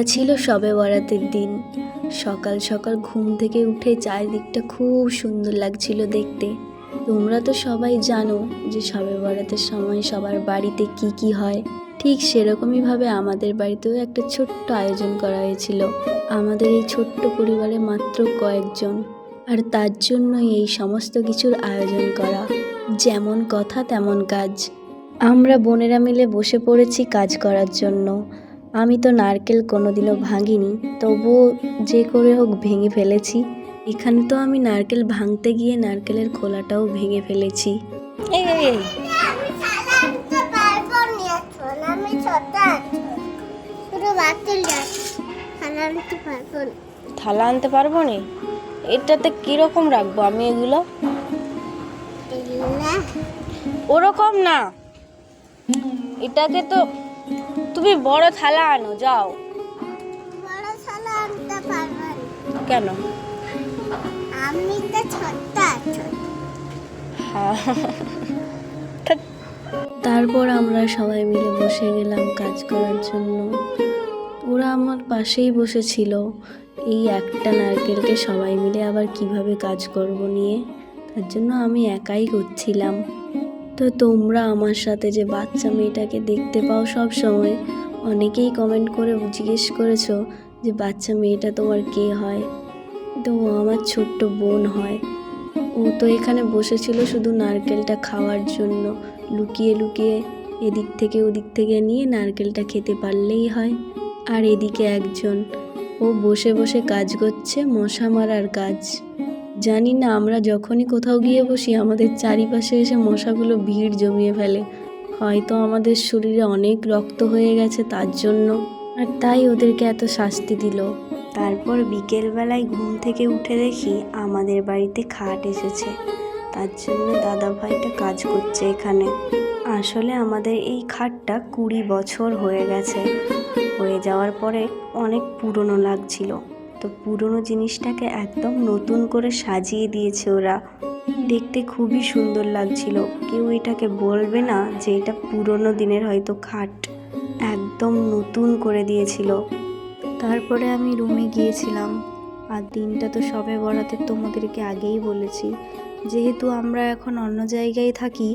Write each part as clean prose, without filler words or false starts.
এটা ছিল শবে বরাতের দিন। সকাল সকাল ঘুম থেকে উঠে চারিদিকটা খুব সুন্দর লাগছিল দেখতে। তোমরা তো সবাই জানো যে শবে বরাতের সময় সবার বাড়িতে কি হয়। ঠিক সেরকমইভাবে আমাদের বাড়িতেও একটা ছোট্ট আয়োজন করা হয়েছিল। আমাদের এই ছোট্ট পরিবারে মাত্র কয়েকজন, আর তার জন্যই এই সমস্ত কিছুর আয়োজন করা। যেমন কথা তেমন কাজ। আমরা বোনেরা মিলে বসে পড়েছি কাজ করার জন্য। আমি তো নারকেল কোনোদিনও ভাঙিনি, তবুও যে করে হোক ভেঙে ফেলেছি। এখানে তো আমি নারকেল ভাঙতে গিয়ে নারকেলের খোলাটাও ভেঙে ফেলেছি। থালা আনতে পারবো না। এটাতে কিরকম রাখবো আমি এগুলো? ওরকম না, এটাকে তো তুমি বড় থালা আনো যাও। বড় থালা আনতে পারবো না। কেন? আমি তো ছোট্ট আছি। তারপর আমরা সবাই মিলে বসে গেলাম কাজ করার জন্য। ওরা আমার পাশেই বসেছিল। এই একটা নারকেলকে সবাই মিলে আবার কিভাবে কাজ করব নিয়ে, তার জন্য আমি একাই করছিলাম। তো তোমরা আমার সাথে যে বাচ্চা মেয়েটাকে দেখতে পাও সব সময়, অনেকেই কমেন্ট করে জিজ্ঞেস করেছো যে বাচ্চা মেয়েটা তোমার কে হয়। তো ও আমার ছোট্ট বোন হয়। ও তো এখানে বসেছিল শুধু নারকেলটা খাওয়ার জন্য। লুকিয়ে লুকিয়ে এদিক থেকে ওদিক থেকে নিয়ে নারকেলটা খেতে পারলেই হয়। আর এদিকে একজন, ও বসে বসে কাজ করছে, মশা মারার কাজ। জানি না, আমরা যখনই কোথাও গিয়ে বসি আমাদের চারিপাশে এসে মশাগুলো ভিড় জমিয়ে ফেলে। হয়তো আমাদের শরীরে অনেক রক্ত হয়ে গেছে তার জন্য, আর তাই ওদেরকে এত শাস্তি দিল। তারপর বিকেলবেলায় ঘুম থেকে উঠে দেখি আমাদের বাড়িতে খাট এসেছে। তার জন্য দাদা ভাইটা কাজ করছে এখানে। আসলে আমাদের এই খাটটা 20 বছর হয়ে গেছে। হয়ে যাওয়ার পরে অনেক পুরনো লাগছিল। তো পুরনো জিনিসটাকে একদম নতুন করে সাজিয়ে দিয়েছে ওরা। দেখতে খুবই সুন্দর লাগছিল। কেউ এটাকে বলবে না যে এটা পুরনো দিনের হয়তো খাট। একদম নতুন করে দিয়েছিল। তারপরে আমি রুমে গিয়েছিলাম। আর দিনটা তো শবে বরাতে তোমাদেরকে আগেই বলেছি। যেহেতু আমরা এখন অন্য জায়গায় থাকি,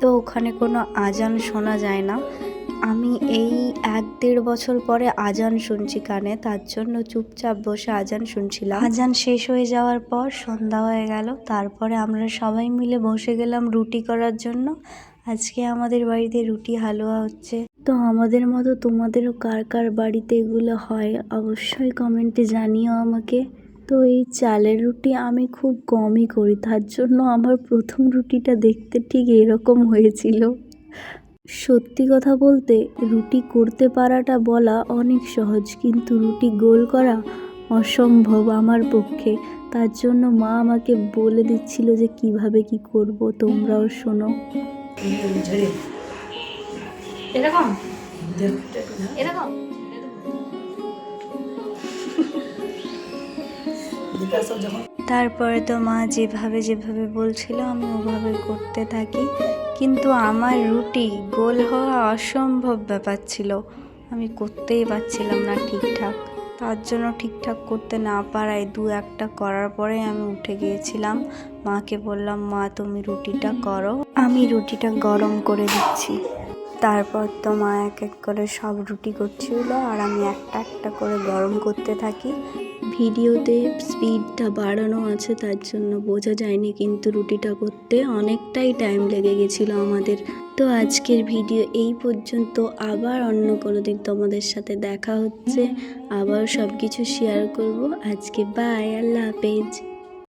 তো ওখানে কোনো আজান শোনা যায় না। আমি এই 1-1.5 বছর পরে আজান শুনছি কানে, তার জন্য চুপচাপ বসে আজান শুনছিলাম। আজান শেষ হয়ে যাওয়ার পর সন্ধ্যা হয়ে গেল। তারপরে আমরা সবাই মিলে বসে গেলাম রুটি করার জন্য। আজকে আমাদের বাড়িতে রুটি হালুয়া হচ্ছে। তো আমাদের মতো তোমাদেরও কার কার বাড়িতে এগুলো হয় অবশ্যই কমেন্টে জানিও আমাকে। তো এই চালের রুটি আমি খুব কমই করি, তার জন্য আমার প্রথম রুটিটা দেখতে ঠিক এরকম হয়েছিল। সত্যি কথা বলতে রুটি করতে পারাটা বলা অনেক সহজ, কিন্তু রুটি গোল করা অসম্ভব আমার পক্ষে। তার জন্য মা আমাকে বলে দিচ্ছিল যে কিভাবে কি করব। তোমরাও শোনো। এরকম এরকম তারপরে তো মা যেভাবে যেভাবে বলছিল আমি ওভাবে করতে থাকি, কিন্তু আমার রুটি গোল হওয়া অসম্ভব ব্যাপার ছিল। আমি করতেই পারছিলাম না ঠিকঠাক। তার জন্য ঠিকঠাক করতে না পারায় 2-1টা করার পরে আমি উঠে গিয়েছিলাম। মাকে বললাম, মা তুমি রুটিটা করো, আমি রুটিটা গরম করে দিচ্ছি। তারপর তো মা এক এক করে সব রুটি করছিল আর আমি একটা একটা করে গরম করতে থাকি। ভিডিওতে স্পিডটা বাড়ানো আছে তার জন্য বোঝা যায়নি, কিন্তু রুটিটা করতে অনেকটাই টাইম লেগে গেছিলো আমাদের। তো আজকের ভিডিও এই পর্যন্ত। আবার অন্য কোনো দিন তোমাদের সাথে দেখা হচ্ছে, আবার সব কিছু শেয়ার করব। আজকে বাই, আল্লাহ হাফেজ।